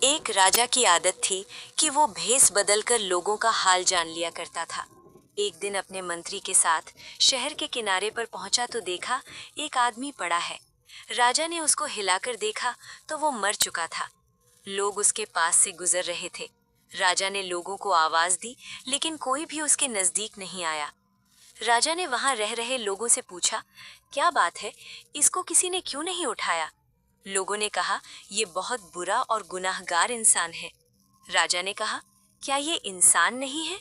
एक राजा की आदत थी कि वो भेष बदलकर लोगों का हाल जान लिया करता था। एक दिन अपने मंत्री के साथ शहर के किनारे पर पहुंचा तो देखा एक आदमी पड़ा है। राजा ने उसको हिलाकर देखा तो वो मर चुका था। लोग उसके पास से गुजर रहे थे। राजा ने लोगों को आवाज दी लेकिन कोई भी उसके नजदीक नहीं आया। राजा ने वहां रह रहे लोगों से पूछा, क्या बात है, इसको किसी ने क्यों नहीं उठाया? लोगों ने कहा, ये बहुत बुरा और गुनाहगार इंसान है। राजा ने कहा, क्या ये इंसान नहीं है?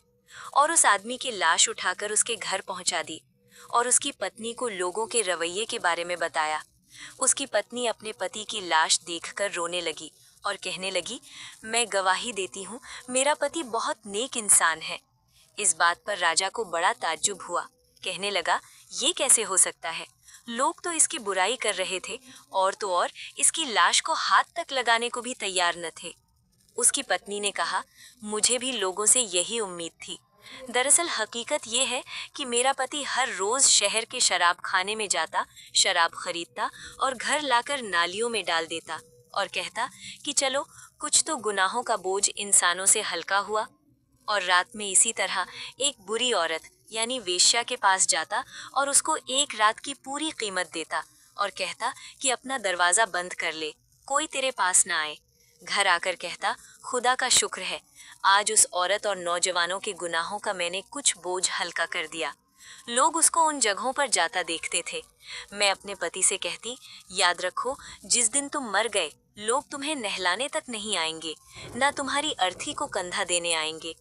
और उस आदमी की लाश उठाकर उसके घर पहुंचा दी और उसकी पत्नी को लोगों के रवैये के बारे में बताया। उसकी पत्नी अपने पति की लाश देखकर रोने लगी और कहने लगी, मैं गवाही देती हूँ, मेरा पति बहुत नेक इंसान है। इस बात पर राजा को बड़ा ताज्जुब हुआ। कहने लगा, ये कैसे हो सकता है? लोग तो इसकी बुराई कर रहे थे और तो और इसकी लाश को हाथ तक लगाने को भी तैयार न थे। उसकी पत्नी ने कहा, मुझे भी लोगों से यही उम्मीद थी। दरअसल हकीकत ये है कि मेरा पति हर रोज शहर के शराब खाने में जाता, शराब खरीदता और घर लाकर नालियों में डाल देता और कहता कि चलो कुछ तो गुनाहों का बोझ इंसानों से हल्का हुआ। और रात में इसी तरह एक बुरी औरत यानी वेश्या के पास जाता और उसको एक रात की पूरी कीमत देता और कहता कि अपना दरवाजा बंद कर ले, कोई तेरे पास ना आए। घर आकर कहता, खुदा का शुक्र है, आज उस औरत और नौजवानों के गुनाहों का मैंने कुछ बोझ हल्का कर दिया। लोग उसको उन जगहों पर जाता देखते थे। मैं अपने पति से कहती, याद रखो, जिस दिन तुम मर गए लोग तुम्हें नहलाने तक नहीं आएंगे, ना तुम्हारी अर्थी को कंधा देने आएंगे।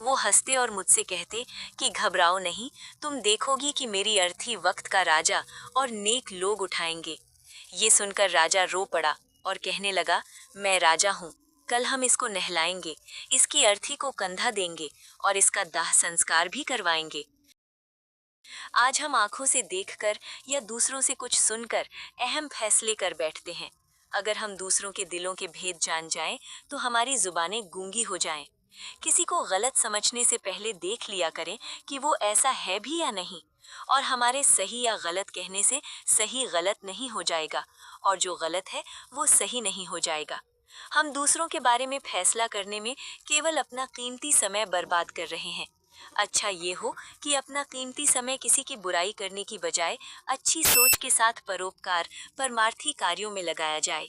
वो हंसते और मुझसे कहते कि घबराओ नहीं, तुम देखोगी कि मेरी अर्थी वक्त का राजा और नेक लोग उठाएंगे। ये सुनकर राजा रो पड़ा और कहने लगा, मैं राजा हूँ, कल हम इसको नहलाएंगे, इसकी अर्थी को कंधा देंगे और इसका दाह संस्कार भी करवाएंगे। आज हम आंखों से देखकर या दूसरों से कुछ सुनकर अहम फैसले कर बैठते हैं। अगर हम दूसरों के दिलों के भेद जान जाएं, तो हमारी जुबानें गूंगी हो जाएं। किसी को गलत समझने से पहले देख लिया करें कि वो ऐसा है भी या नहीं। और हमारे सही या गलत कहने से सही गलत नहीं हो जाएगा और जो गलत है वो सही नहीं हो जाएगा। हम दूसरों के बारे में फैसला करने में केवल अपना कीमती समय बर्बाद कर रहे हैं। अच्छा ये हो कि अपना कीमती समय किसी की बुराई करने की बजाय अच्छी सोच के साथ परोपकार, परमार्थी कार्यों में लगाया जाए।